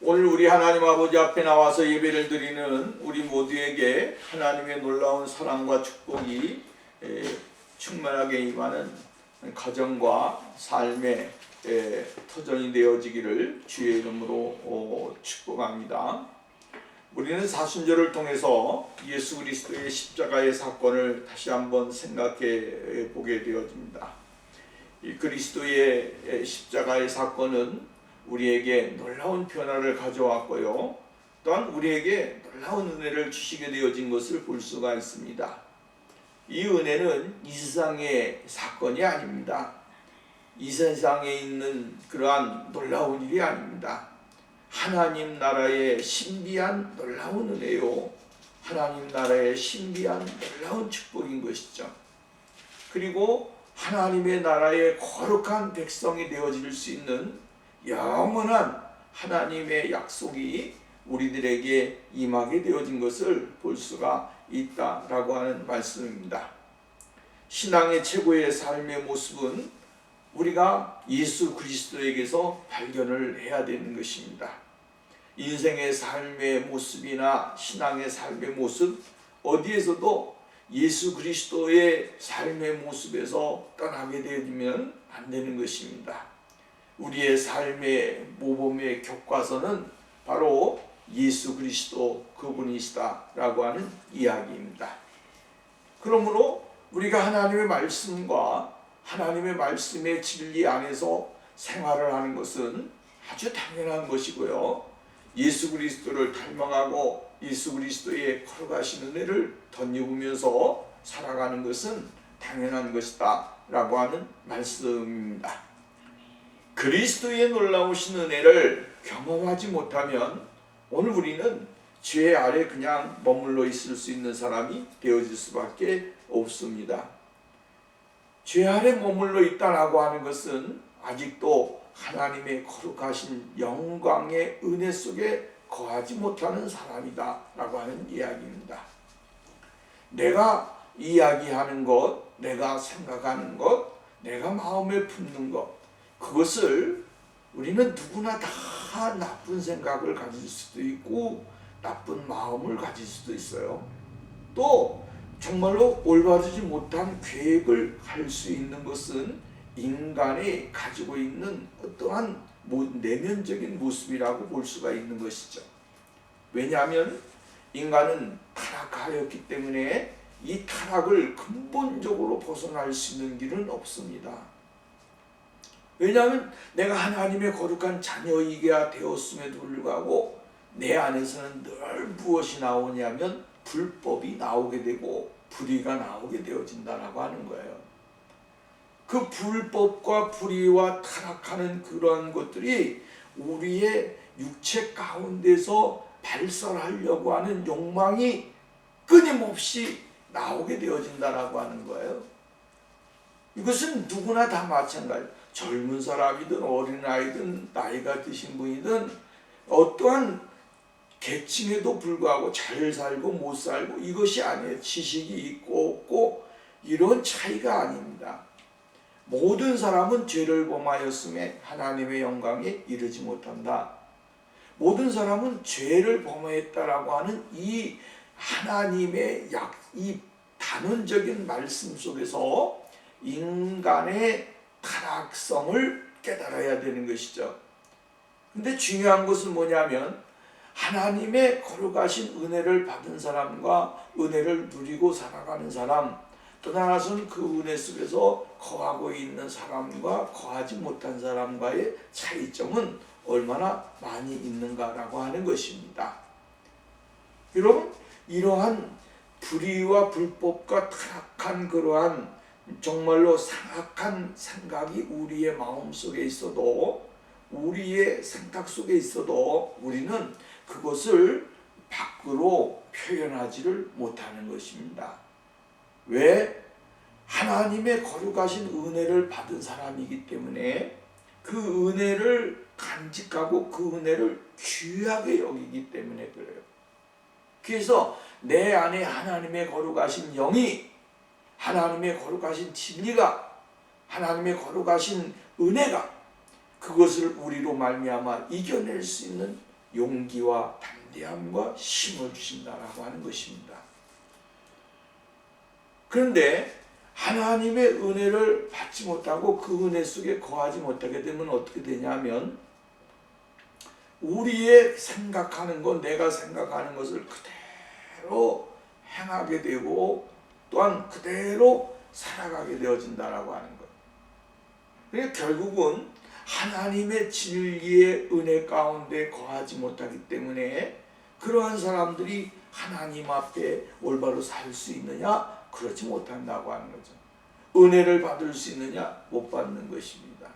오늘 우리 하나님 아버지 앞에 나와서 예배를 드리는 우리 모두에게 하나님의 놀라운 사랑과 축복이 충만하게 임하는 가정과 삶의 터전이 되어지기를 주의 이름으로 축복합니다. 우리는 사순절을 통해서 예수 그리스도의 십자가의 사건을 다시 한번 생각해 보게 되어집니다. 이 그리스도의 십자가의 사건은 우리에게 놀라운 변화를 가져왔고요, 또한 우리에게 놀라운 은혜를 주시게 되어진 것을 볼 수가 있습니다. 이 은혜는 이 세상의 사건이 아닙니다. 이 세상에 있는 그러한 놀라운 일이 아닙니다. 하나님 나라의 신비한 놀라운 은혜요, 하나님 나라의 신비한 놀라운 축복인 것이죠. 그리고 하나님의 나라의 거룩한 백성이 되어질 수 있는 영원한 하나님의 약속이 우리들에게 임하게 되어진 것을 볼 수가 있다라고 하는 말씀입니다. 신앙의 최고의 삶의 모습은 우리가 예수 그리스도에게서 발견을 해야 되는 것입니다. 인생의 삶의 모습이나 신앙의 삶의 모습, 어디에서도 예수 그리스도의 삶의 모습에서 떠나게 되면 안 되는 것입니다. 우리의 삶의 모범의 교과서는 바로 예수 그리스도 그분이시다라고 하는 이야기입니다. 그러므로 우리가 하나님의 말씀과 하나님의 말씀의 진리 안에서 생활을 하는 것은 아주 당연한 것이고요, 예수 그리스도를 닮아가고 예수 그리스도의 거룩하신 은혜를 덧입으면서 살아가는 것은 당연한 것이다 라고 하는 말씀입니다. 그리스도의 놀라우신 은혜를 경험하지 못하면 오늘 우리는 죄 아래 그냥 머물러 있을 수 있는 사람이 되어질 수밖에 없습니다. 죄 아래 머물러 있다라고 하는 것은 아직도 하나님의 거룩하신 영광의 은혜 속에 거하지 못하는 사람이다 라고 하는 이야기입니다. 내가 이야기하는 것, 내가 생각하는 것, 내가 마음에 품는 것, 그것을 우리는 누구나 다 나쁜 생각을 가질 수도 있고 나쁜 마음을 가질 수도 있어요. 또 정말로 올바르지 못한 계획을 할 수 있는 것은 인간이 가지고 있는 어떠한 내면적인 모습이라고 볼 수가 있는 것이죠. 왜냐하면 인간은 타락하였기 때문에 이 타락을 근본적으로 벗어날 수 있는 길은 없습니다. 왜냐하면 내가 하나님의 거룩한 자녀이게 되었음에도 불구하고 내 안에서는 늘 무엇이 나오냐면 불법이 나오게 되고 불의가 나오게 되어진다라고 하는 거예요. 그 불법과 불의와 타락하는 그러한 것들이 우리의 육체 가운데서 발설하려고 하는 욕망이 끊임없이 나오게 되어진다라고 하는 거예요. 이것은 누구나 다 마찬가지예요. 젊은 사람이든 어린아이든 나이가 드신 분이든 어떠한 계층에도 불구하고 잘 살고 못 살고 이것이 아니에요. 지식이 있고 없고 이런 차이가 아닙니다. 모든 사람은 죄를 범하였음에 하나님의 영광에 이르지 못한다. 모든 사람은 죄를 범하였다라고 하는 이 하나님의 이 단언적인 말씀 속에서 인간의 타락성을 깨달아야 되는 것이죠. 근데 중요한 것은 뭐냐면 하나님의 거룩하신 은혜를 받은 사람과 은혜를 누리고 살아가는 사람, 또 하나는 그 은혜 속에서 거하고 있는 사람과 거하지 못한 사람과의 차이점은 얼마나 많이 있는가라고 하는 것입니다. 여러분, 이러한 불의와 불법과 타락한 그러한 정말로 상악한 생각이 우리의 마음속에 있어도, 우리의 생각 속에 있어도 우리는 그것을 밖으로 표현하지를 못하는 것입니다. 왜? 하나님의 거룩하신 은혜를 받은 사람이기 때문에 그 은혜를 간직하고 그 은혜를 귀하게 여기기 때문에 그래요. 그래서 내 안에 하나님의 거룩하신 영이, 하나님의 거룩하신 진리가, 하나님의 거룩하신 은혜가 그것을 우리로 말미암아 이겨낼 수 있는 용기와 담대함과 힘을 주신다라고 하는 것입니다. 그런데 하나님의 은혜를 받지 못하고 그 은혜 속에 거하지 못하게 되면 어떻게 되냐면 우리의 생각하는 것, 내가 생각하는 것을 그대로 행하게 되고 또한 그대로 살아가게 되어진다라고 하는 거예요. 그러니까 결국은 하나님의 진리의 은혜 가운데 거하지 못하기 때문에 그러한 사람들이 하나님 앞에 올바로 살 수 있느냐? 그렇지 못한다고 하는 거죠. 은혜를 받을 수 있느냐? 못 받는 것입니다.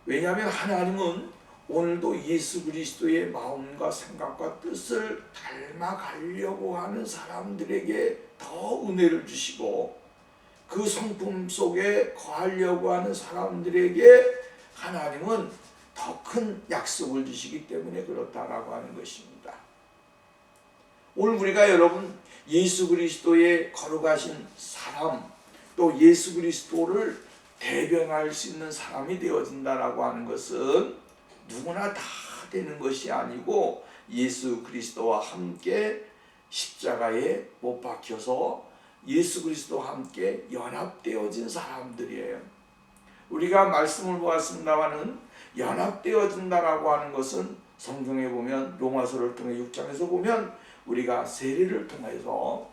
왜냐하면 하나님은 오늘도 예수 그리스도의 마음과 생각과 뜻을 닮아가려고 하는 사람들에게 더 은혜를 주시고 그 성품 속에 거하려고 하는 사람들에게 하나님은 더 큰 약속을 주시기 때문에 그렇다라고 하는 것입니다. 오늘 우리가 여러분 예수 그리스도의 걸어가신 사람 또 예수 그리스도를 대변할 수 있는 사람이 되어진다라고 하는 것은 누구나 다 되는 것이 아니고 예수 그리스도와 함께 십자가에 못 박혀서 예수 그리스도와 함께 연합되어진 사람들이에요. 우리가 말씀을 보았습니다마는 연합되어진다라고 하는 것은 성경에 보면 로마서를 통해 6장에서 보면 우리가 세례를 통해서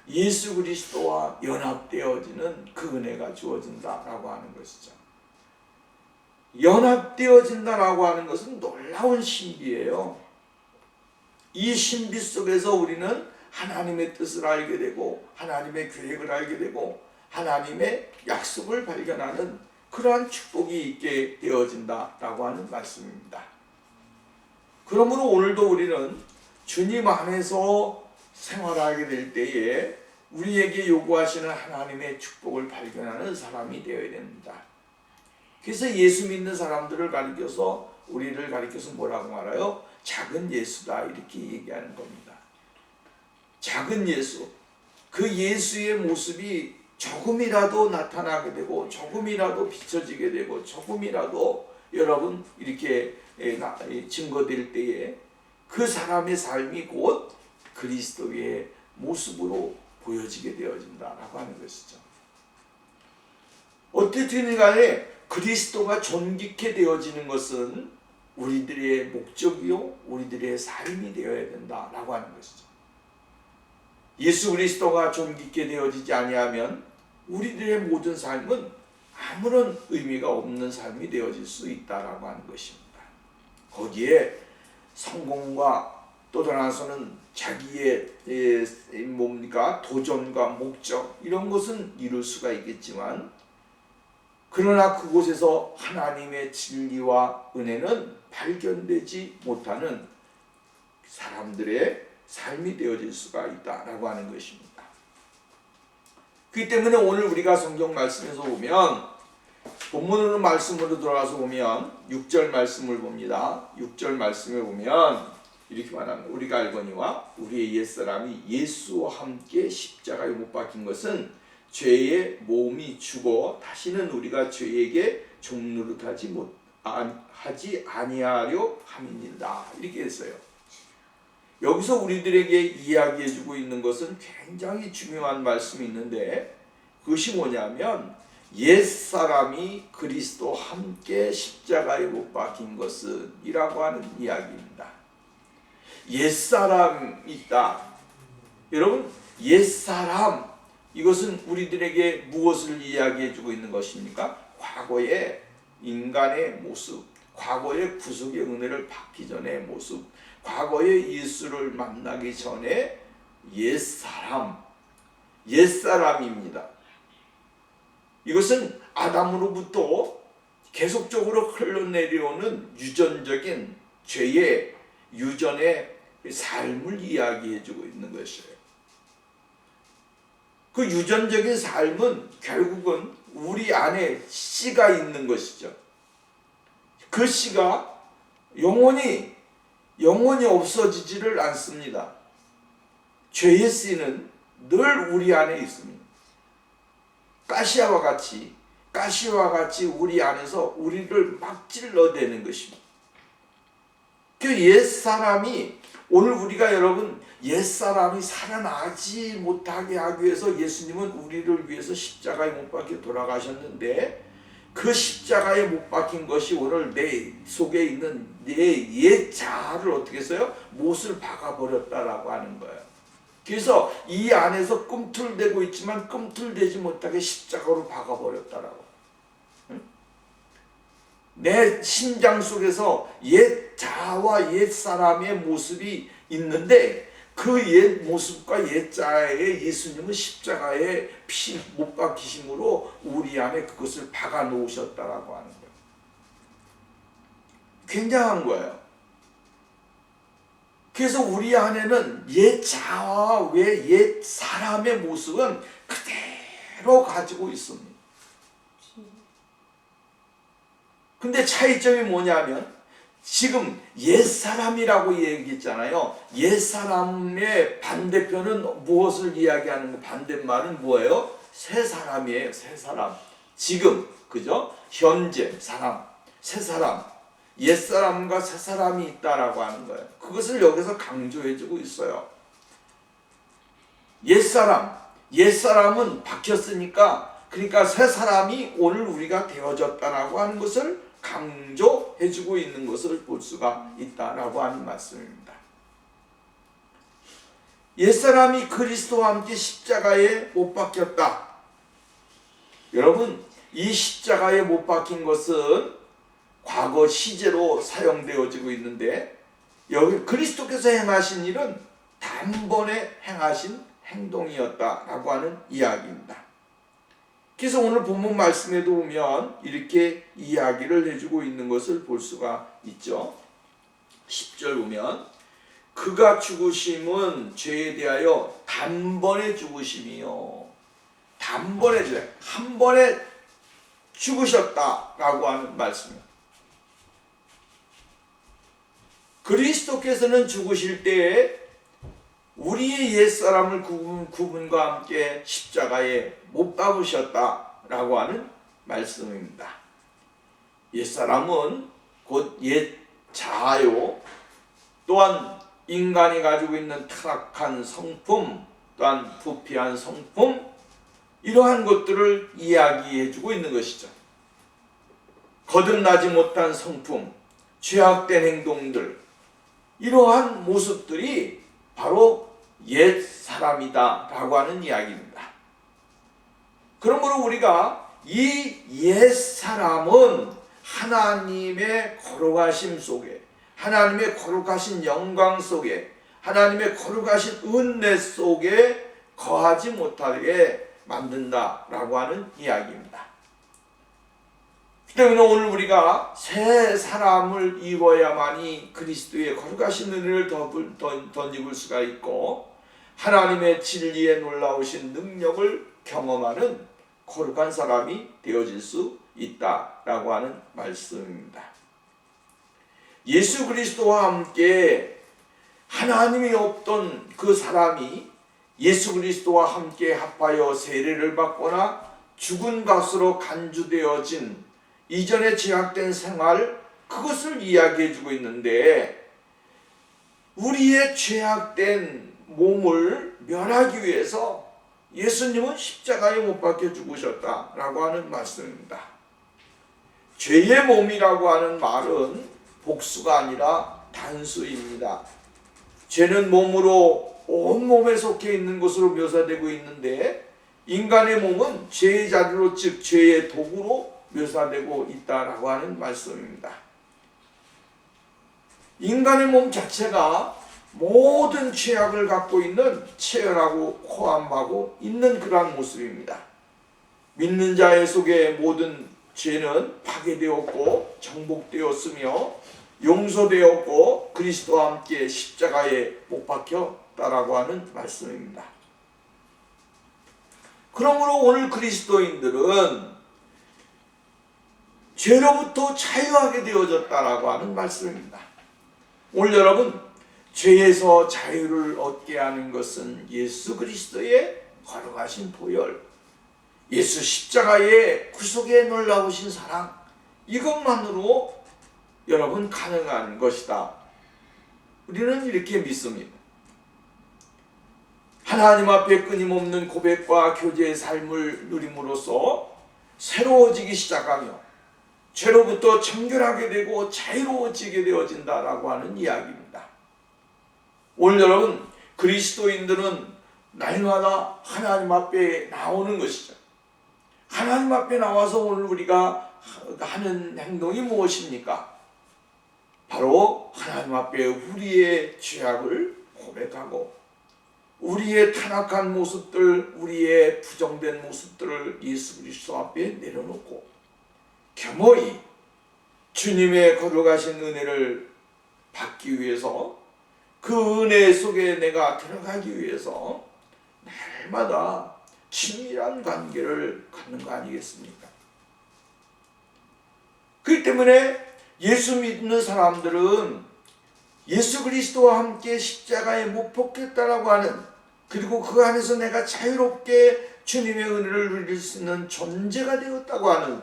예수 그리스도와 연합되어지는 그 은혜가 주어진다라고 하는 것이죠. 연합되어진다라고 하는 것은 놀라운 신비예요. 이 신비 속에서 우리는 하나님의 뜻을 알게 되고 하나님의 계획을 알게 되고 하나님의 약속을 발견하는 그러한 축복이 있게 되어진다라고 하는 말씀입니다. 그러므로 오늘도 우리는 주님 안에서 생활하게 될 때에 우리에게 요구하시는 하나님의 축복을 발견하는 사람이 되어야 됩니다. 그래서 예수 믿는 사람들을 가리켜서 우리를 가리켜서 뭐라고 말해요? 작은 예수다 이렇게 얘기하는 겁니다. 작은 예수. 그 예수의 모습이 조금이라도 나타나게 되고 조금이라도 비춰지게 되고 조금이라도 여러분 이렇게 증거될 때에 그 사람의 삶이 곧 그리스도의 모습으로 보여지게 되어진다라고 하는 것이죠. 어쨌든 간에 그리스도가 존귀케 되어지는 것은 우리들의 목적이요 우리들의 삶이 되어야 된다라고 하는 것이죠. 예수 그리스도가 존귀케 되어지지 아니하면 우리들의 모든 삶은 아무런 의미가 없는 삶이 되어질 수 있다라고 하는 것입니다. 거기에 성공과 또 떠나서는 자기의 도전과 목적 이런 것은 이룰 수가 있겠지만 그러나 그곳에서 하나님의 진리와 은혜는 발견되지 못하는 사람들의 삶이 되어질 수가 있다라고 하는 것입니다. 그렇기 때문에 오늘 우리가 성경 말씀에서 보면 본문으로 말씀으로 들어가서 보면 6절 말씀을 봅니다. 6절 말씀에 보면 이렇게 말합니다. 우리가 알거니와 우리의 옛사람이 예수와 함께 십자가에 못 박힌 것은 죄의 몸이 죽어 다시는 우리가 죄에게 종노릇하지 아니하려 함이니라. 이렇게 했어요. 여기서 우리들에게 이야기해주고 있는 것은 굉장히 중요한 말씀이 있는데 그것이 뭐냐면 옛사람이 그리스도와 함께 십자가에 못 박힌 것은 이라고 하는 이야기입니다. 옛사람이 있다. 여러분 옛사람 이것은 우리들에게 무엇을 이야기해주고 있는 것입니까? 과거의 인간의 모습, 과거의 구속의 은혜를 받기 전의 모습, 과거의 예수를 만나기 전에 옛사람입니다. 이것은 아담으로부터 계속적으로 흘러내려오는 유전적인 죄의 유전의 삶을 이야기해주고 있는 것이에요. 그 유전적인 삶은 결국은 우리 안에 씨가 있는 것이죠. 그 씨가 영원히 없어지지를 않습니다. 죄의 씨는 늘 우리 안에 있습니다. 가시와 같이 우리 안에서 우리를 막 찔러대는 것입니다. 그 옛사람이 오늘 우리가 여러분 옛사람이 살아나지 못하게 하기 위해서 예수님은 우리를 위해서 십자가에 못 박혀 돌아가셨는데 그 십자가에 못 박힌 것이 오늘 내 속에 있는 내 옛 자아를 어떻게 했어요? 못을 박아버렸다라고 하는 거예요. 그래서 이 안에서 꿈틀대고 있지만 꿈틀대지 못하게 십자가로 박아버렸다라고. 내 심장 속에서 옛 자아와 옛 사람의 모습이 있는데 그 옛 모습과 옛 자아에 예수님은 십자가에 피 못 박히심으로 우리 안에 그것을 박아 놓으셨다라고 하는 거예요. 굉장한 거예요. 그래서 우리 안에는 옛 자아와 옛 사람의 모습은 그대로 가지고 있습니다. 근데 차이점이 뭐냐면 지금 옛사람이라고 얘기했잖아요. 옛사람의 반대편은 무엇을 이야기하는 거? 반대말은 뭐예요? 새 사람이에요. 새 사람. 지금, 그죠? 현재 사람, 새 사람. 옛사람과 새 사람이 있다라고 하는 거예요. 그것을 여기서 강조해주고 있어요. 옛사람은 박혔으니까 그러니까 새 사람이 오늘 우리가 되어졌다라고 하는 것을 강조해주고 있는 것을 볼 수가 있다라고 하는 말씀입니다. 옛사람이 그리스도와 함께 십자가에 못 박혔다. 여러분, 이 십자가에 못 박힌 것은 과거 시제로 사용되어지고 있는데 여기 그리스도께서 행하신 일은 단번에 행하신 행동이었다라고 하는 이야기입니다. 그래서 오늘 본문 말씀에도 보면 이렇게 이야기를 해주고 있는 것을 볼 수가 있죠. 10절 보면 그가 죽으심은 죄에 대하여 단번에 죽으심이요. 단번에 한 번에 죽으셨다라고 하는 말씀입니다. 그리스도께서는 죽으실 때에 우리의 옛사람을 그분과 함께 십자가에 못 박으셨다라고 하는 말씀입니다. 옛사람은 곧 옛 자아요. 또한 인간이 가지고 있는 타락한 성품, 또한 부패한 성품, 이러한 것들을 이야기해주고 있는 것이죠. 거듭나지 못한 성품, 죄악된 행동들, 이러한 모습들이 바로 옛 사람이다 라고 하는 이야기입니다. 그러므로 우리가 이 옛 사람은 하나님의 거룩하심 속에, 하나님의 거룩하신 영광 속에, 하나님의 거룩하신 은혜 속에 거하지 못하게 만든다 라고 하는 이야기입니다. 때문에 오늘 우리가 새 사람을 입어야만이 그리스도의 거룩하신 은혜를 덧입을 수가 있고 하나님의 진리에 놀라우신 능력을 경험하는 거룩한 사람이 되어질 수 있다라고 하는 말씀입니다. 예수 그리스도와 함께 하나님이 없던 그 사람이 예수 그리스도와 함께 합하여 세례를 받거나 죽은 것으로 간주되어진 이전에 제약된 생활, 그것을 이야기해주고 있는데 우리의 죄악된 몸을 멸하기 위해서 예수님은 십자가에 못 박혀 죽으셨다라고 하는 말씀입니다. 죄의 몸이라고 하는 말은 복수가 아니라 단수입니다. 죄는 몸으로 온 몸에 속해 있는 것으로 묘사되고 있는데 인간의 몸은 죄의 자리로, 즉 죄의 도구로 묘사되고 있다라고 하는 말씀입니다. 인간의 몸 자체가 모든 죄악을 갖고 있는 체열하고 호함하고 있는 그러한 모습입니다. 믿는 자의 속에 모든 죄는 파괴되었고 정복되었으며 용서되었고 그리스도와 함께 십자가에 못 박혔다라고 하는 말씀입니다. 그러므로 오늘 그리스도인들은 죄로부터 자유하게 되어졌다라고 하는 말씀입니다. 오늘 여러분, 죄에서 자유를 얻게 하는 것은 예수 그리스도의 거룩하신 보혈, 예수 십자가의 구속에 놀라우신 사랑, 이것만으로 여러분 가능한 것이다 우리는 이렇게 믿습니다. 하나님 앞에 끊임없는 고백과 교제의 삶을 누림으로써 새로워지기 시작하며 죄로부터 청결하게 되고 자유로워지게 되어진다라고 하는 이야기입니다. 오늘 여러분, 그리스도인들은 날마다 하나님 앞에 나오는 것이죠. 하나님 앞에 나와서 오늘 우리가 하는 행동이 무엇입니까? 바로 하나님 앞에 우리의 죄악을 고백하고 우리의 타락한 모습들, 우리의 부정된 모습들을 예수 그리스도 앞에 내려놓고 겸허히 주님의 거룩하신 은혜를 받기 위해서, 그 은혜 속에 내가 들어가기 위해서 날마다 친밀한 관계를 갖는 거 아니겠습니까? 그렇기 때문에 예수 믿는 사람들은 예수 그리스도와 함께 십자가에 못 박혔다라고 하는, 그리고 그 안에서 내가 자유롭게 주님의 은혜를 누릴 수 있는 존재가 되었다고 하는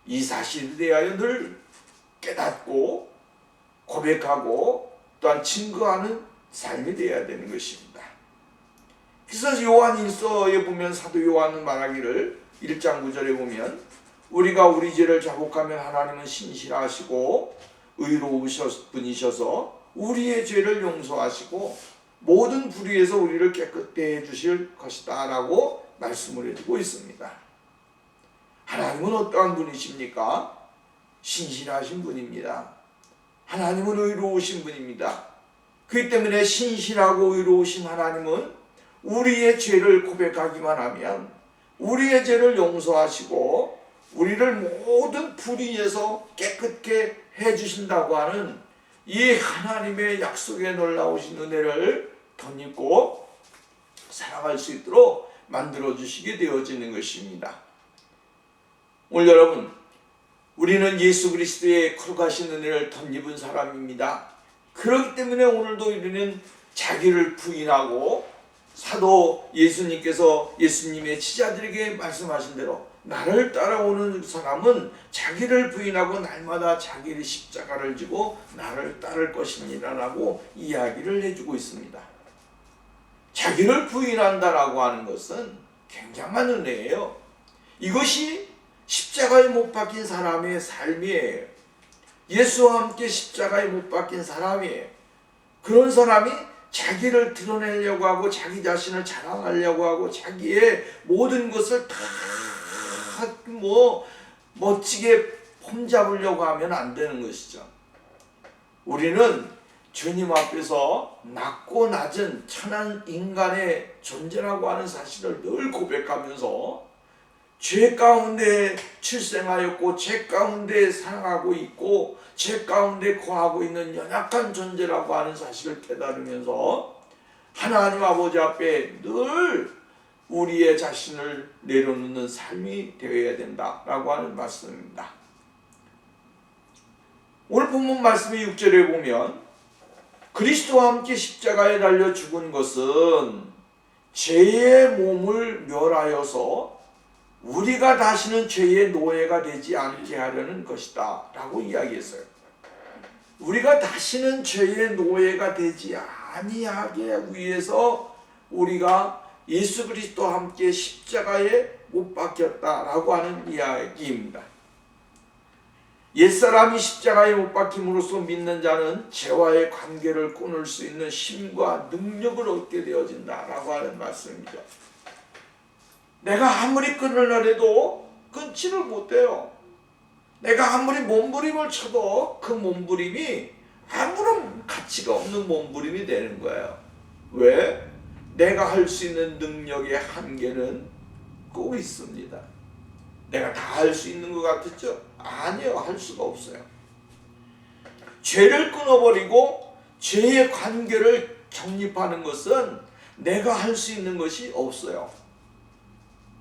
이 사실에 대하여 늘 깨닫고 고백하고 또한 증거하는 삶이 되어야 되는 것입니다. 그래서 요한일서에 보면 사도 요한은 말하기를 1장 9절에 보면 우리가 우리 죄를 자복하면 하나님은 신실하시고 의로우신 분이셔서 우리의 죄를 용서하시고 모든 불의에서 우리를 깨끗게 해주실 것이다 라고 말씀을 해주고 있습니다. 하나님은 어떠한 분이십니까? 신실하신 분입니다. 하나님은 의로우신 분입니다. 그렇기 때문에 신실하고 의로우신 하나님은 우리의 죄를 고백하기만 하면 우리의 죄를 용서하시고 우리를 모든 불의에서 깨끗게 해주신다고 하는 이 하나님의 약속에 놀라우신 은혜를 덧입고 살아갈 수 있도록 만들어주시게 되어지는 것입니다. 오늘 여러분, 우리는 예수 그리스도의 거룩하신 은혜를 덧입은 사람입니다. 그렇기 때문에 오늘도 우리는 자기를 부인하고 사도 예수님께서 예수님의 지자들에게 말씀하신 대로 나를 따라오는 사람은 자기를 부인하고 날마다 자기의 십자가를 지고 나를 따를 것이니라 라고 이야기를 해주고 있습니다. 자기를 부인한다라고 하는 것은 굉장한 은혜예요. 이것이 십자가에 못 박힌 사람의 삶이에요. 예수와 함께 십자가에 못 박힌 사람이에요. 그런 사람이 자기를 드러내려고 하고 자기 자신을 자랑하려고 하고 자기의 모든 것을 다 멋지게 폼잡으려고 하면 안 되는 것이죠. 우리는 주님 앞에서 낮고 낮은 천한 인간의 존재라고 하는 사실을 늘 고백하면서 죄 가운데 출생하였고 죄 가운데 살아가고 있고 죄 가운데 거하고 있는 연약한 존재라고 하는 사실을 깨달으면서 하나님 아버지 앞에 늘 우리의 자신을 내려놓는 삶이 되어야 된다라고 하는 말씀입니다. 오늘 본문 말씀의 6절에 보면 그리스도와 함께 십자가에 달려 죽은 것은 죄의 몸을 멸하여서 우리가 다시는 죄의 노예가 되지 않게 하려는 것이다 라고 이야기했어요. 우리가 다시는 죄의 노예가 되지 아니하게 위해서 우리가 예수 그리스도와 함께 십자가에 못 박혔다라고 하는 이야기입니다. 옛사람이 십자가에 못 박힘으로써 믿는 자는 죄와의 관계를 끊을 수 있는 힘과 능력을 얻게 되어진다라고 하는 말씀입니다. 내가 아무리 끊으려 해도 끊지를 못해요. 내가 아무리 몸부림을 쳐도 그 몸부림이 아무런 가치가 없는 몸부림이 되는 거예요. 왜? 내가 할 수 있는 능력의 한계는 꼭 있습니다. 내가 다 할 수 있는 것 같았죠? 아니요, 할 수가 없어요. 죄를 끊어버리고 죄의 관계를 정립하는 것은 내가 할 수 있는 것이 없어요.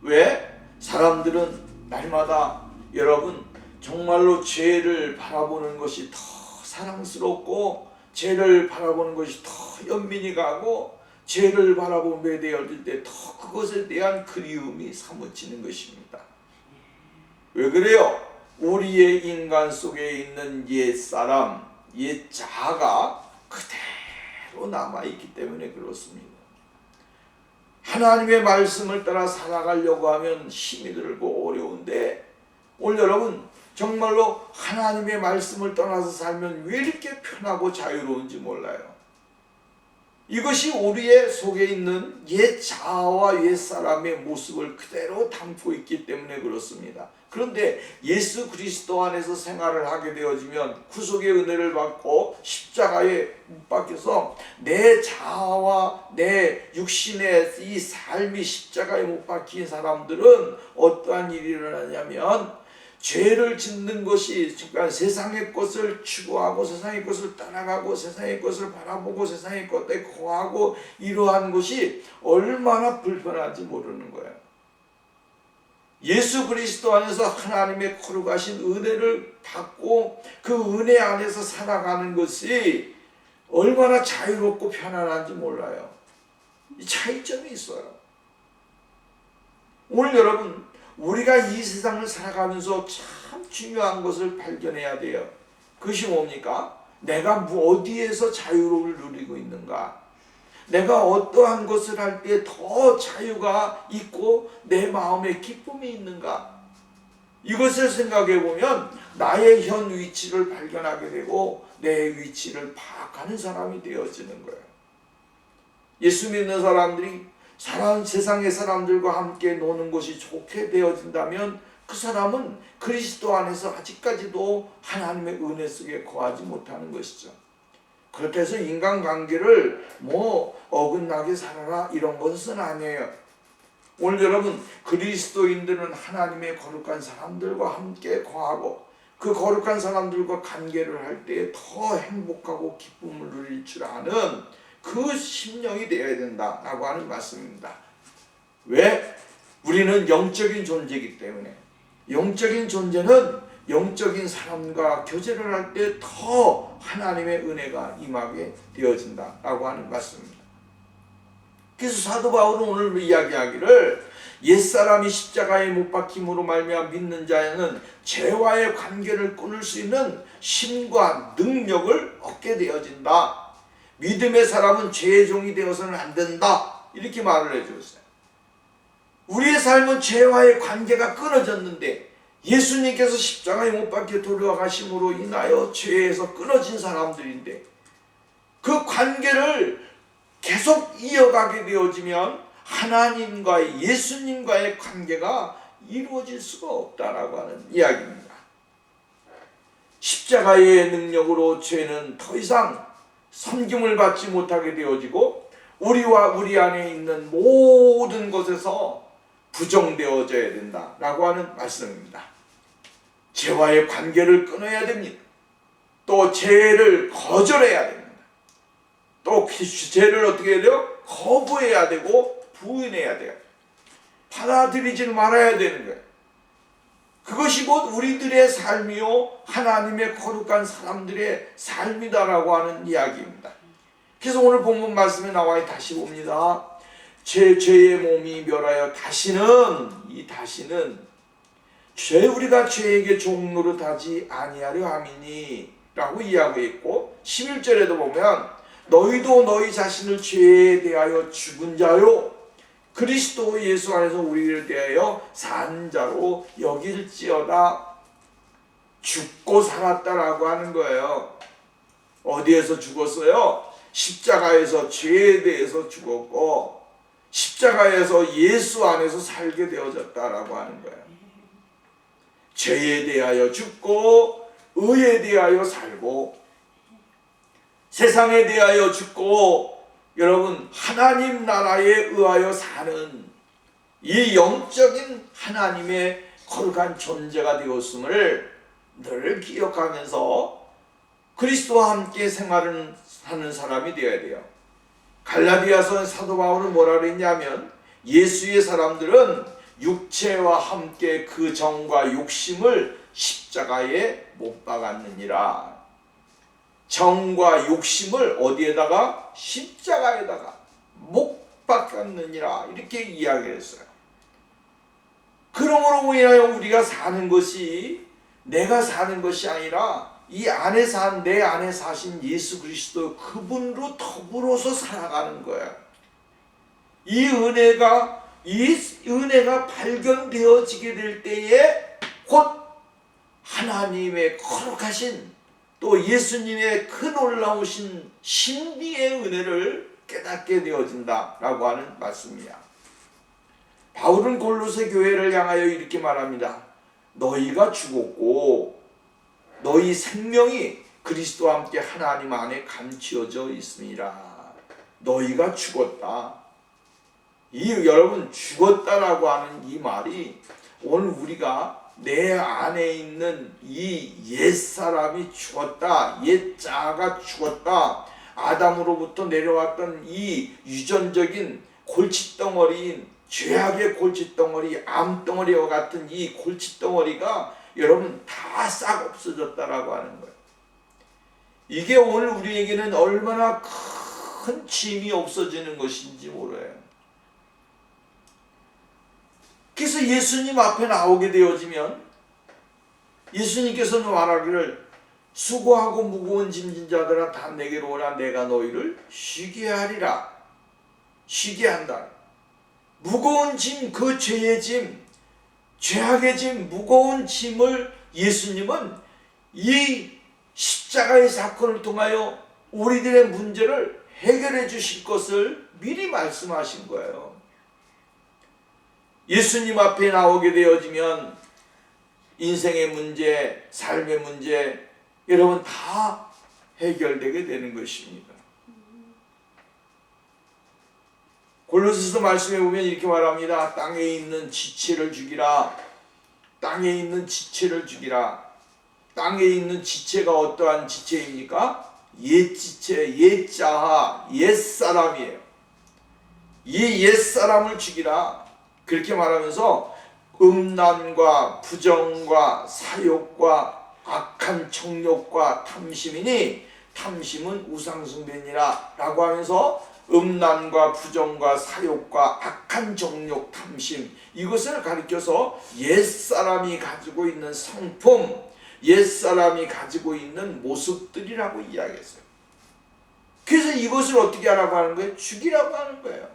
왜? 사람들은 날마다 여러분 정말로 죄를 바라보는 것이 더 사랑스럽고 죄를 바라보는 것이 더 연민이 가고 죄를 바라보며 되어질 때 더 그것에 대한 그리움이 사무치는 것입니다. 왜 그래요? 우리의 인간 속에 있는 옛사람, 옛 자아가 그대로 남아있기 때문에 그렇습니다. 하나님의 말씀을 따라 살아가려고 하면 힘이 들고 어려운데, 오늘 여러분 정말로 하나님의 말씀을 떠나서 살면 왜 이렇게 편하고 자유로운지 몰라요. 이것이 우리의 속에 있는 옛 자아와 옛 사람의 모습을 그대로 담고 있기 때문에 그렇습니다. 그런데 예수 그리스도 안에서 생활을 하게 되어지면, 구속의 은혜를 받고 십자가에 못 박혀서 내 자아와 내 육신의 이 삶이 십자가에 못 박힌 사람들은 어떠한 일이 일어나냐면, 죄를 짓는 것이, 그러니까 세상의 것을 추구하고 세상의 것을 따라가고 세상의 것을 바라보고 세상의 것에 거하고, 이러한 것이 얼마나 불편한지 모르는 거예요. 예수 그리스도 안에서 하나님의 거룩하신 은혜를 받고 그 은혜 안에서 살아가는 것이 얼마나 자유롭고 편안한지 몰라요. 이 차이점이 있어요. 오늘 여러분, 우리가 이 세상을 살아가면서 참 중요한 것을 발견해야 돼요. 그것이 뭡니까? 내가 어디에서 자유를 누리고 있는가? 내가 어떠한 것을 할 때 더 자유가 있고 내 마음에 기쁨이 있는가? 이것을 생각해 보면 나의 현 위치를 발견하게 되고 내 위치를 파악하는 사람이 되어지는 거예요. 예수 믿는 사람들이 세상의 사람들과 함께 노는 것이 좋게 되어진다면, 그 사람은 그리스도 안에서 아직까지도 하나님의 은혜 속에 거하지 못하는 것이죠. 그렇게 해서 인간관계를 어긋나게 살아라 이런 것은 아니에요. 오늘 여러분, 그리스도인들은 하나님의 거룩한 사람들과 함께 거하고 그 거룩한 사람들과 관계를 할 때 더 행복하고 기쁨을 누릴 줄 아는 그 심령이 되어야 된다라고 하는 말씀입니다. 왜? 우리는 영적인 존재이기 때문에. 영적인 존재는 영적인 사람과 교제를 할 때 더 하나님의 은혜가 임하게 되어진다라고 하는 말씀입니다. 그래서 사도 바울은 오늘 이야기하기를, 옛사람이 십자가에 못 박힘으로 말미암아 믿는 자에는 죄와의 관계를 끊을 수 있는 힘과 능력을 얻게 되어진다. 믿음의 사람은 죄의 종이 되어서는 안 된다. 이렇게 말을 해주었어요. 우리의 삶은 죄와의 관계가 끊어졌는데, 예수님께서 십자가에 못 박혀 돌아가심으로 인하여 죄에서 끊어진 사람들인데, 그 관계를 계속 이어가게 되어지면 하나님과의, 예수님과의 관계가 이루어질 수가 없다라고 하는 이야기입니다. 십자가의 능력으로 죄는 더 이상 섬김을 받지 못하게 되어지고 우리와 우리 안에 있는 모든 것에서 부정되어져야 된다라고 하는 말씀입니다. 죄와의 관계를 끊어야 됩니다. 또 죄를 거절해야 됩니다. 또 죄를 어떻게 해야 돼요? 거부해야 되고 부인해야 돼요. 받아들이지 말아야 되는 거예요. 그것이 곧 우리들의 삶이요 하나님의 거룩한 사람들의 삶이다라고 하는 이야기입니다. 그래서 오늘 본문 말씀에 나와 다시 봅니다. 죄의 몸이 멸하여 다시는 우리가 죄에게 종노릇하지 아니하려 함이니 라고 이야기했고, 11절에도 보면 너희도 너희 자신을 죄에 대하여 죽은 자요 그리스도 예수 안에서 우리를 대하여 산 자로 여길지어다. 죽고 살았다라고 하는 거예요. 어디에서 죽었어요? 십자가에서 죄에 대해서 죽었고 십자가에서 예수 안에서 살게 되어졌다라고 하는 거예요. 죄에 대하여 죽고 의에 대하여 살고 세상에 대하여 죽고 여러분 하나님 나라에 의하여 사는 이 영적인 하나님의 거룩한 존재가 되었음을 늘 기억하면서 그리스도와 함께 생활을 하는 사람이 되어야 돼요. 갈라디아서 사도 바울은 뭐라 그랬냐면 예수의 사람들은 육체와 함께 그 정과 욕심을 십자가에 못 박았느니라. 정과 욕심을 어디에다가? 십자가에다가 못 박았느니라 이렇게 이야기를 했어요. 그러므로 인하여 우리가 사는 것이 내가 사는 것이 아니라 이 내 안에 사신 예수 그리스도 그분으로 더불어서 살아가는 거야. 이 은혜가 발견되어지게 될 때에 곧 하나님의 거룩하신 또 예수님의 그 놀라우신 신비의 은혜를 깨닫게 되어진다라고 하는 말씀이야. 바울은 골로새 교회를 향하여 이렇게 말합니다. 너희가 죽었고 너희 생명이 그리스도와 함께 하나님 안에 감추어져 있음이라. 너희가 죽었다. 여러분 죽었다라고 하는 이 말이 오늘 우리가 내 안에 있는 이 옛사람이 죽었다. 옛자가 죽었다. 아담으로부터 내려왔던 이 유전적인 골칫덩어리인 죄악의 골칫덩어리, 암덩어리와 같은 이 골칫덩어리가 여러분 다 싹 없어졌다라고 하는 거예요. 이게 오늘 우리에게는 얼마나 큰 짐이 없어지는 것인지 몰라요. 그래서 예수님 앞에 나오게 되어지면 예수님께서는 말하기를 수고하고 무거운 짐진 자들아 다 내게로 오라 내가 너희를 쉬게 하리라. 쉬게 한다. 무거운 짐, 그 죄의 짐, 죄악의 짐, 무거운 짐을 예수님은 이 십자가의 사건을 통하여 우리들의 문제를 해결해 주실 것을 미리 말씀하신 거예요. 예수님 앞에 나오게 되어지면 인생의 문제, 삶의 문제 여러분 다 해결되게 되는 것입니다. 골로새서 말씀해 보면 이렇게 말합니다. 땅에 있는 지체를 죽이라. 땅에 있는 지체를 죽이라. 땅에 있는 지체가 어떠한 지체입니까? 옛지체, 옛자하, 옛사람이에요. 이 옛사람을 죽이라. 그렇게 말하면서 음란과 부정과 사욕과 악한 정욕과 탐심이니 탐심은 우상숭배니라 라고 하면서 음란과 부정과 사욕과 악한 정욕 탐심 이것을 가리켜서 옛사람이 가지고 있는 성품 옛사람이 가지고 있는 모습들이라고 이야기했어요. 그래서 이것을 어떻게 하라고 하는 거예요? 죽이라고 하는 거예요.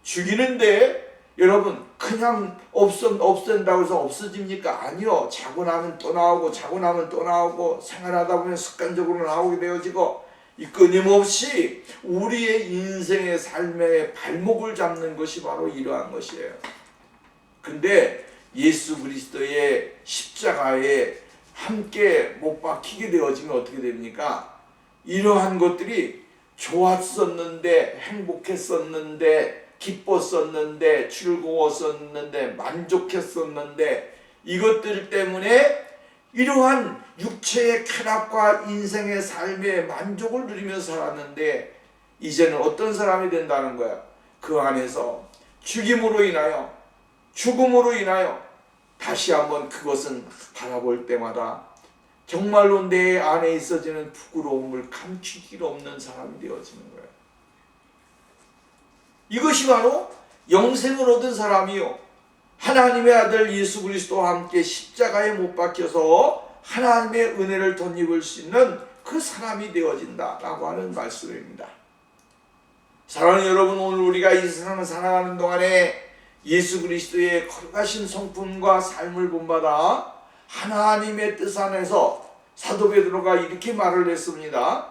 죽이는데 여러분 그냥 없앤다고 해서 없어집니까? 아니요. 자고 나면 또 나오고 자고 나면 또 나오고 생활하다 보면 습관적으로 나오게 되어지고 이 끊임없이 우리의 인생의 삶의 발목을 잡는 것이 바로 이러한 것이에요. 근데 예수 그리스도의 십자가에 함께 못 박히게 되어지면 어떻게 됩니까? 이러한 것들이 좋았었는데 행복했었는데 기뻤었는데 즐거웠었는데 만족했었는데 이것들 때문에 이러한 육체의 쾌락과 인생의 삶의 만족을 누리며 살았는데 이제는 어떤 사람이 된다는 거야? 그 안에서 죽음으로 인하여 다시 한번 그것은 바라볼 때마다 정말로 내 안에 있어지는 부끄러움을 감추기 없는 사람이 되어지는 거예요. 이것이 바로 영생을 얻은 사람이요. 하나님의 아들 예수 그리스도와 함께 십자가에 못 박혀서 하나님의 은혜를 덧입을 수 있는 그 사람이 되어진다라고 하는 말씀입니다. 사랑하는 여러분, 오늘 우리가 이 세상을 살아가는 동안에 예수 그리스도의 거룩하신 성품과 삶을 본받아 하나님의 뜻 안에서 사도 베드로가 이렇게 말을 했습니다.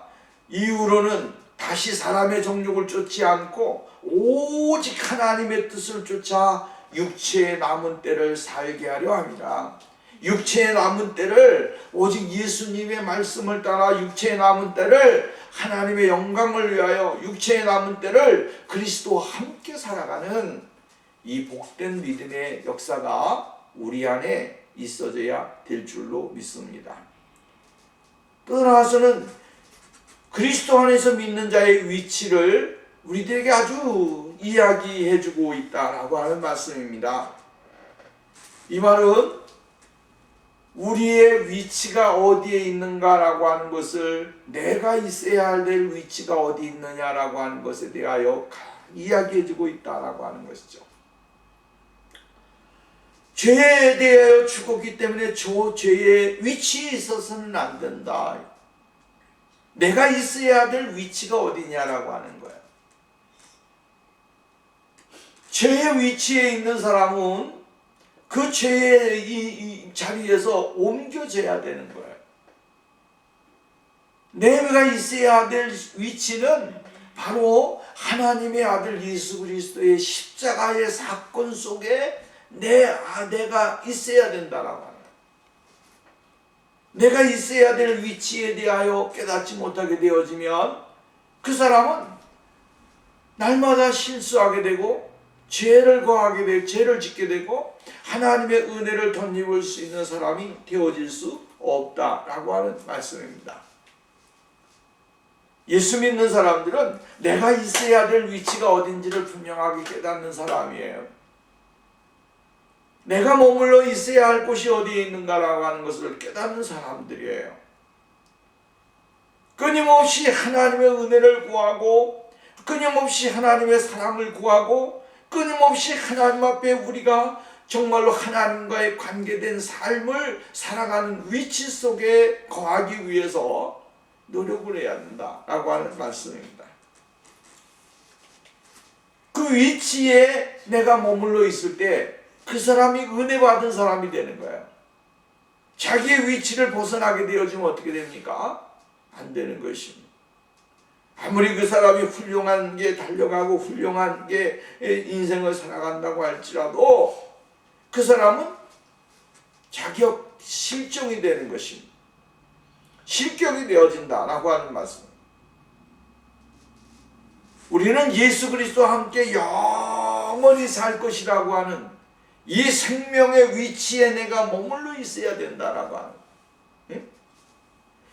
이후로는 다시 사람의 정욕을 쫓지 않고 오직 하나님의 뜻을 쫓아 육체의 남은 때를 살게 하려 합니다. 육체의 남은 때를 오직 예수님의 말씀을 따라 육체의 남은 때를 하나님의 영광을 위하여 육체의 남은 때를 그리스도와 함께 살아가는 이 복된 믿음의 역사가 우리 안에 있어져야 될 줄로 믿습니다. 또 나아가서는 그리스도 안에서 믿는 자의 위치를 우리들에게 아주 이야기해주고 있다라고 하는 말씀입니다. 이 말은 우리의 위치가 어디에 있는가라고 하는 것을 내가 있어야 될 위치가 어디 있느냐라고 하는 것에 대하여 이야기해주고 있다라고 하는 것이죠. 죄에 대하여 죽었기 때문에 저 죄의 위치에 있어서는 안 된다. 내가 있어야 될 위치가 어디냐라고 하는 거야. 죄의 위치에 있는 사람은 그 죄의 이 자리에서 옮겨져야 되는 거야. 내가 있어야 될 위치는 바로 하나님의 아들 예수 그리스도의 십자가의 사건 속에 내가 있어야 된다라고 하는 거야. 내가 있어야 될 위치에 대하여 깨닫지 못하게 되어지면 그 사람은 날마다 실수하게 되고 죄를 거하게 되고 죄를 짓게 되고 하나님의 은혜를 덧입을 수 있는 사람이 되어질 수 없다라고 하는 말씀입니다. 예수 믿는 사람들은 내가 있어야 될 위치가 어딘지를 분명하게 깨닫는 사람이에요. 내가 머물러 있어야 할 곳이 어디에 있는가라고 하는 것을 깨닫는 사람들이에요. 끊임없이 하나님의 은혜를 구하고 끊임없이 하나님의 사랑을 구하고 끊임없이 하나님 앞에 우리가 정말로 하나님과의 관계된 삶을 살아가는 위치 속에 거하기 위해서 노력을 해야 된다라고 하는 말씀입니다. 그 위치에 내가 머물러 있을 때 그 사람이 은혜 받은 사람이 되는 거예요. 자기의 위치를 벗어나게 되어지면 어떻게 됩니까? 안 되는 것입니다. 아무리 그 사람이 훌륭한 게 달려가고 훌륭한 게 인생을 살아간다고 할지라도 그 사람은 자격 실종이 되는 것입니다. 실격이 되어진다라고 하는 말씀. 우리는 예수 그리스도와 함께 영원히 살 것이라고 하는 이 생명의 위치에 내가 머물러 있어야 된다라고 하는.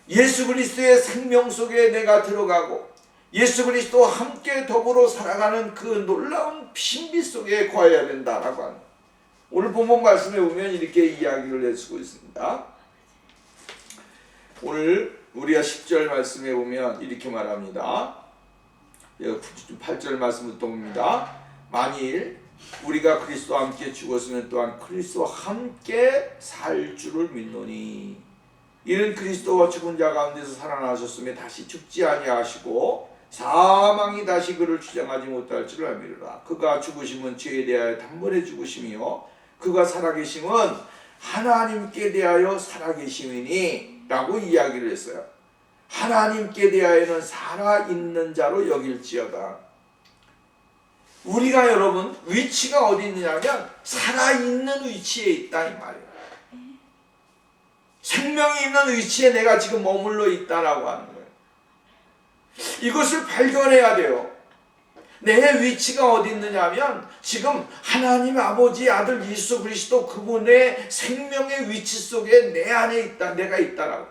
예수 그리스도의 생명 속에 내가 들어가고 예수 그리스도와 함께 더불어 살아가는 그 놀라운 신비 속에 거해야 된다라고 하는. 오늘 본문 말씀에 보면 이렇게 이야기를 해주고 있습니다. 오늘 우리가 10절 말씀에 보면 이렇게 말합니다. 8절 말씀부터 봅니다. 만일 우리가 그리스도와 함께 죽었으면 또한 그리스도와 함께 살 줄을 믿노니 이는 그리스도와 죽은 자 가운데서 살아나셨으며 다시 죽지 아니하시고 사망이 다시 그를 주장하지 못할 줄을 알미르라. 그가 죽으심은 죄에 대하여 단번에 죽으심이요 그가 살아계심은 하나님께 대하여 살아계심이니 라고 이야기를 했어요. 하나님께 대하여는 살아있는 자로 여길지어다. 우리가 여러분 위치가 어디 있느냐면 살아있는 위치에 있다 이 말이에요. 생명이 있는 위치에 내가 지금 머물러 있다라고 하는 거예요. 이것을 발견해야 돼요. 내 위치가 어디 있느냐면 지금 하나님 아버지 아들 예수 그리스도 그분의 생명의 위치 속에 내 안에 있다. 내가 있다라고.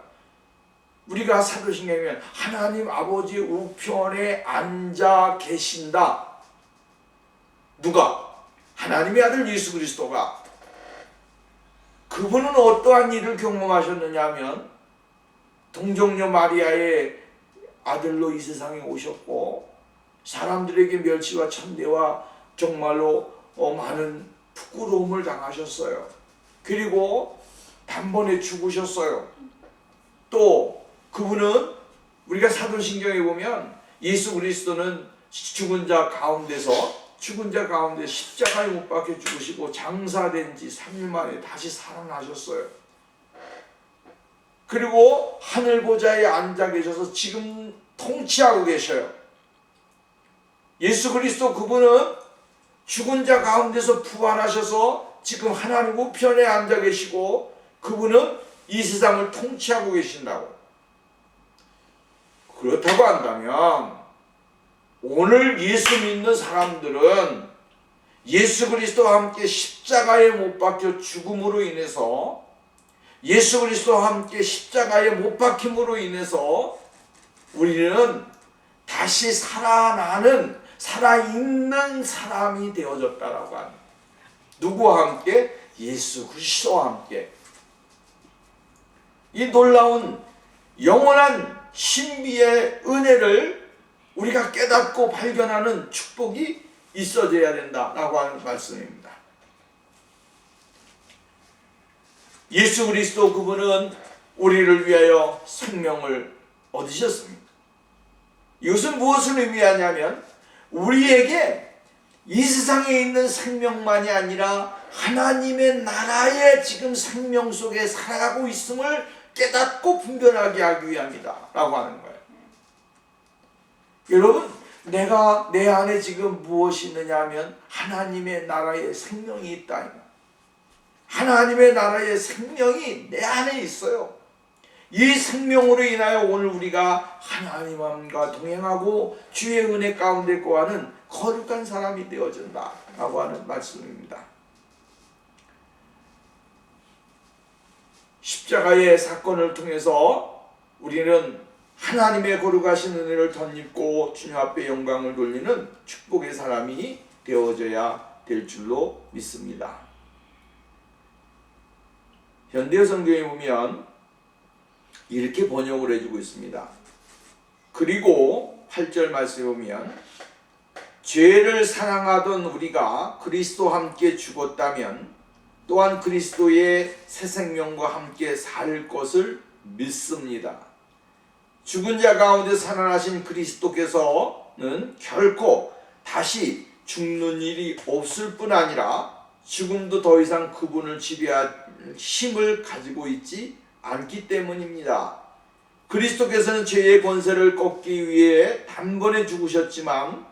우리가 사도신경에 보면 하나님 아버지 우편에 앉아 계신다. 누가? 하나님의 아들 예수 그리스도가. 그분은 어떠한 일을 경험하셨느냐 하면 동정녀 마리아의 아들로 이 세상에 오셨고 사람들에게 멸시와 천대와 정말로 많은 부끄러움을 당하셨어요. 그리고 단번에 죽으셨어요. 또 그분은 우리가 사도신경에 보면 예수 그리스도는 죽은 자 가운데서 십자가에 못 박혀 죽으시고 장사된 지 3일 만에 다시 살아나셨어요. 그리고 하늘 보좌에 앉아 계셔서 지금 통치하고 계셔요. 예수 그리스도 그분은 죽은 자 가운데서 부활하셔서 지금 하나님 우편에 앉아 계시고 그분은 이 세상을 통치하고 계신다고. 그렇다고 한다면 오늘 예수 믿는 사람들은 예수 그리스도와 함께 십자가에 못 박혀 죽음으로 인해서 예수 그리스도와 함께 십자가에 못 박힘으로 인해서 우리는 다시 살아있는 사람이 되어졌다라고 합니다. 누구와 함께? 예수 그리스도와 함께. 이 놀라운 영원한 신비의 은혜를 우리가 깨닫고 발견하는 축복이 있어져야 된다라고 하는 말씀입니다. 예수 그리스도 그분은 우리를 위하여 생명을 얻으셨습니다. 이것은 무엇을 의미하냐면 우리에게 이 세상에 있는 생명만이 아니라 하나님의 나라의 지금 생명 속에 살아가고 있음을 깨닫고 분별하게 하기 위함이다 라고 하는 거예요. 여러분, 내가 내 안에 지금 무엇이 있느냐 하면 하나님의 나라의 생명이 있다. 하나님의 나라의 생명이 내 안에 있어요. 이 생명으로 인하여 오늘 우리가 하나님과 동행하고 주의 은혜 가운데 거하는 거룩한 사람이 되어진다 라고 하는 말씀입니다. 십자가의 사건을 통해서 우리는 하나님의 거룩하신 은혜를 덧입고 주님 앞에 영광을 돌리는 축복의 사람이 되어져야 될 줄로 믿습니다. 현대 성경에 보면 이렇게 번역을 해주고 있습니다. 그리고 8절 말씀에 보면 죄를 사랑하던 우리가 그리스도와 함께 죽었다면 또한 그리스도의 새 생명과 함께 살 것을 믿습니다. 죽은 자 가운데 살아나신 그리스도께서는 결코 다시 죽는 일이 없을 뿐 아니라 죽음도 더 이상 그분을 지배할 힘을 가지고 있지 않기 때문입니다. 그리스도께서는 죄의 권세를 꺾기 위해 단번에 죽으셨지만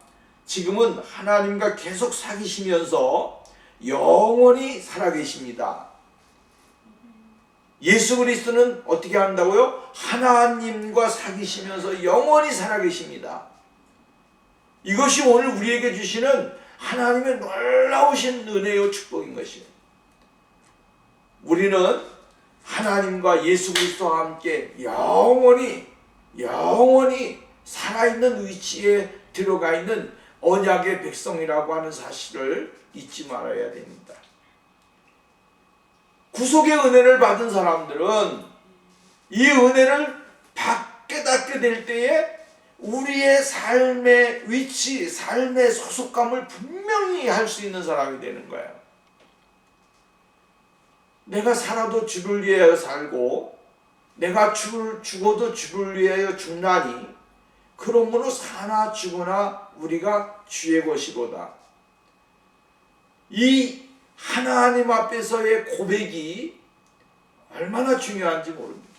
지금은 하나님과 계속 사귀시면서 영원히 살아계십니다. 예수 그리스도는 어떻게 한다고요? 하나님과 사귀시면서 영원히 살아계십니다. 이것이 오늘 우리에게 주시는 하나님의 놀라우신 은혜요 축복인 것이에요. 우리는 하나님과 예수 그리스도와 함께 영원히 살아있는 위치에 들어가 있는 언약의 백성이라고 하는 사실을 잊지 말아야 됩니다. 구속의 은혜를 받은 사람들은 이 은혜를 깨닫게 될 때에 우리의 삶의 위치, 삶의 소속감을 분명히 할 수 있는 사람이 되는 거예요. 내가 살아도 주를 위하여 살고 내가 죽어도 주를 위하여 죽나니 그러므로 사나 죽으나 우리가 주의 것이로다. 이 하나님 앞에서의 고백이 얼마나 중요한지 모릅니다.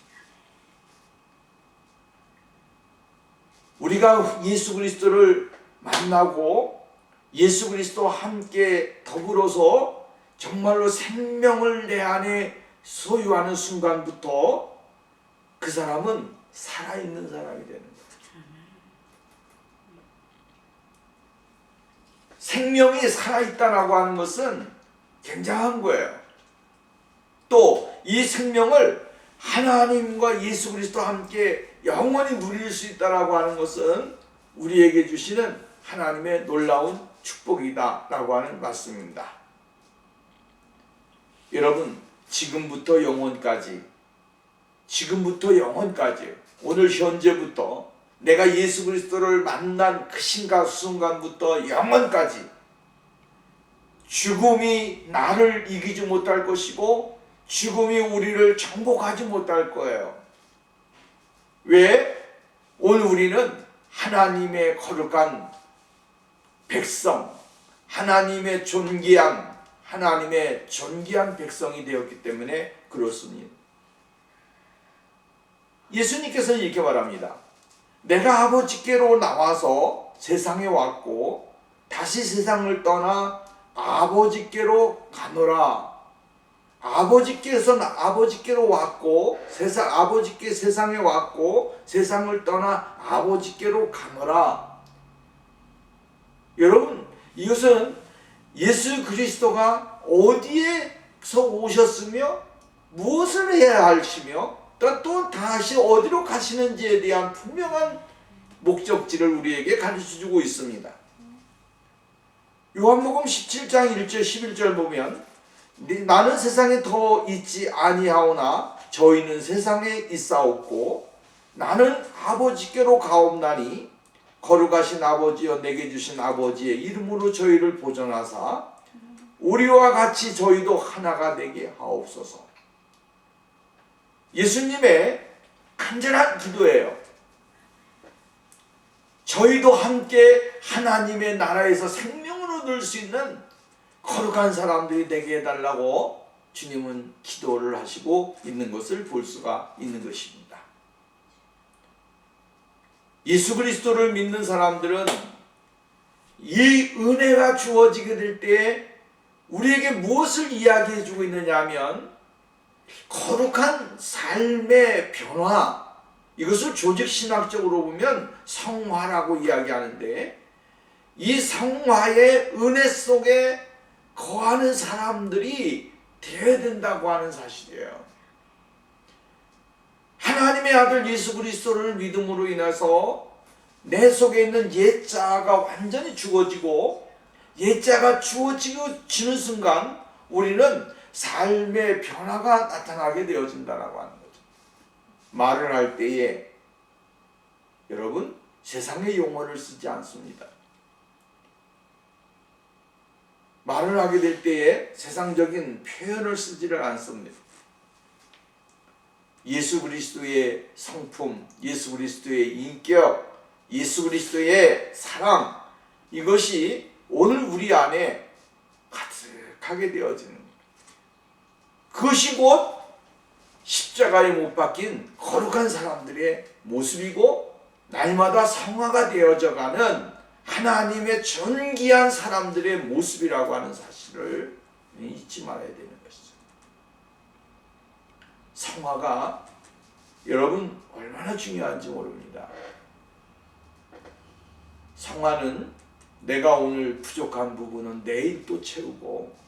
우리가 예수 그리스도를 만나고 예수 그리스도와 함께 더불어서 정말로 생명을 내 안에 소유하는 순간부터 그 사람은 살아있는 사람이 되는 거예요. 생명이 살아있다라고 하는 것은 굉장한 거예요. 또 이 생명을 하나님과 예수 그리스도와 함께 영원히 누릴 수 있다라고 하는 것은 우리에게 주시는 하나님의 놀라운 축복이다라고 하는 말씀입니다. 여러분, 지금부터 영원까지 오늘 현재부터 내가 예수 그리스도를 만난 그 순간부터 영원까지 죽음이 나를 이기지 못할 것이고 죽음이 우리를 정복하지 못할 거예요. 왜? 오늘 우리는 하나님의 거룩한 백성, 하나님의 존귀한 백성이 되었기 때문에 그렇습니다. 예수님께서는 이렇게 말합니다. 내가 아버지께로 나와서 세상에 왔고 다시 세상을 떠나 아버지께로 가노라. 아버지께로 왔고 아버지께 세상에 왔고 세상을 떠나 아버지께로 가노라. 여러분, 이것은 예수 그리스도가 어디에서 오셨으며 무엇을 해야 하시며 또 다시 어디로 가시는지에 대한 분명한 목적지를 우리에게 가르쳐주고 있습니다. 요한복음 17장 1절 11절 보면 나는 세상에 더 있지 아니하오나 저희는 세상에 있사옵고 나는 아버지께로 가옵나니 거룩하신 아버지여 내게 주신 아버지의 이름으로 저희를 보존하사 우리와 같이 저희도 하나가 되게 하옵소서. 예수님의 간절한 기도예요. 저희도 함께 하나님의 나라에서 생명을 얻을 수 있는 거룩한 사람들이 되게 해달라고 주님은 기도를 하시고 있는 것을 볼 수가 있는 것입니다. 예수 그리스도를 믿는 사람들은 이 은혜가 주어지게 될 때에 우리에게 무엇을 이야기해 주고 있느냐 하면 거룩한 삶의 변화, 이것을 조직신학적으로 보면 성화라고 이야기하는데, 이 성화의 은혜 속에 거하는 사람들이 되어야 된다고 하는 사실이에요. 하나님의 아들 예수 그리스도를 믿음으로 인해서 내 속에 있는 옛자가 완전히 죽어지고, 옛자가 주어지는 순간 우리는 삶의 변화가 나타나게 되어진다라고 하는 거죠. 말을 할 때에 여러분, 세상의 용어를 쓰지 않습니다. 말을 하게 될 때에 세상적인 표현을 쓰지를 않습니다. 예수 그리스도의 성품, 예수 그리스도의 인격, 예수 그리스도의 사랑, 이것이 오늘 우리 안에 가득하게 되어지는 거예요. 그것이 곧 십자가에 못 박힌 거룩한 사람들의 모습이고, 날마다 성화가 되어져가는 하나님의 존귀한 사람들의 모습이라고 하는 사실을 잊지 말아야 되는 것이죠. 성화가 여러분 얼마나 중요한지 모릅니다. 성화는 내가 오늘 부족한 부분은 내일 또 채우고,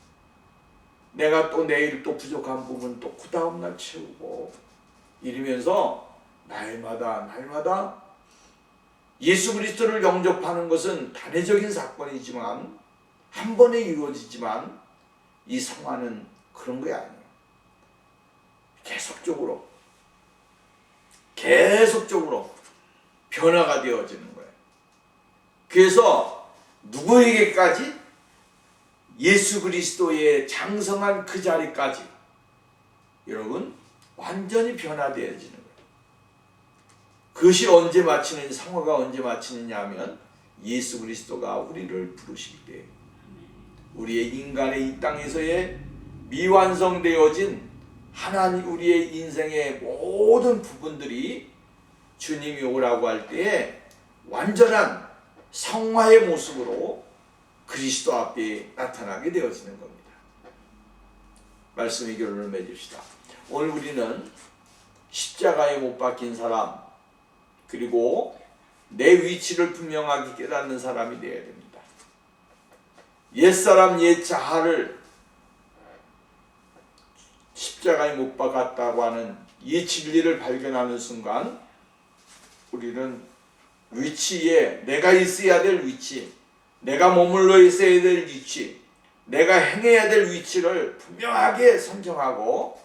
내가 또 내일 또 부족한 부분 또 그 다음날 채우고, 이러면서 날마다 예수 그리스도를 영접하는 것은 단회적인 사건이지만, 한 번에 이루어지지만, 이 성화는 그런 게 아니에요. 계속적으로 변화가 되어지는 거예요. 그래서 누구에게까지? 예수 그리스도의 장성한 그 자리까지 여러분 완전히 변화되어지는 거예요. 그것이 언제 마치느냐, 성화가 언제 마치느냐 하면 예수 그리스도가 우리를 부르실 때, 우리의 인간의 이 땅에서의 미완성되어진 하나님, 우리의 인생의 모든 부분들이 주님이 오라고 할 때에 완전한 성화의 모습으로 그리스도 앞에 나타나게 되어지는 겁니다. 말씀의 결론을 맺읍시다. 오늘 우리는 십자가에 못 박힌 사람, 그리고 내 위치를 분명하게 깨닫는 사람이 되어야 됩니다. 옛사람 옛자아를 십자가에 못 박았다고 하는 이 진리를 발견하는 순간 우리는 위치에, 내가 있어야 될 위치, 내가 머물러 있어야 될 위치, 내가 행해야 될 위치를 분명하게 선정하고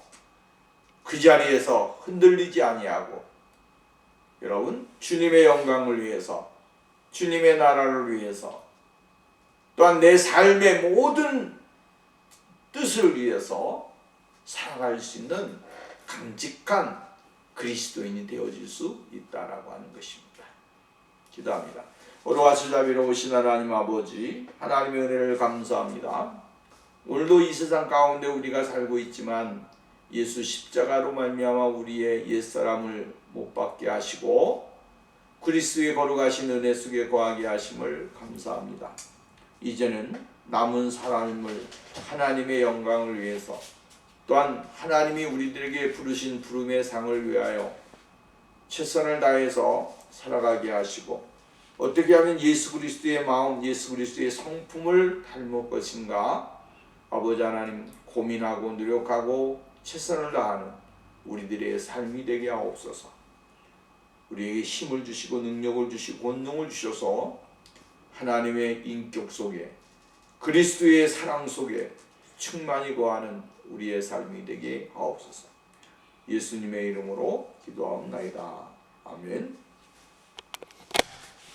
그 자리에서 흔들리지 아니하고, 여러분 주님의 영광을 위해서, 주님의 나라를 위해서, 또한 내 삶의 모든 뜻을 위해서 살아갈 수 있는 강직한 그리스도인이 되어질 수 있다라고 하는 것입니다. 기도합니다. 오로와 수자비로우신 하나님 아버지, 하나님의 은혜를 감사합니다. 오늘도 이 세상 가운데 우리가 살고 있지만 예수 십자가로 말미암아 우리의 옛사람을 못 박게 하시고 그리스도의 거룩하신 은혜 속에 거하게 하심을 감사합니다. 이제는 남은 삶을 하나님의 영광을 위해서, 또한 하나님이 우리들에게 부르신 부름의 상을 위하여 최선을 다해서 살아가게 하시고, 어떻게 하면 예수 그리스도의 마음, 예수 그리스도의 성품을 닮을 것인가 아버지 하나님 고민하고 노력하고 최선을 다하는 우리들의 삶이 되게 하옵소서. 우리에게 힘을 주시고 능력을 주시고 권능을 주셔서 하나님의 인격 속에, 그리스도의 사랑 속에 충만히 거하는 우리의 삶이 되게 하옵소서. 예수님의 이름으로 기도하옵나이다. 아멘.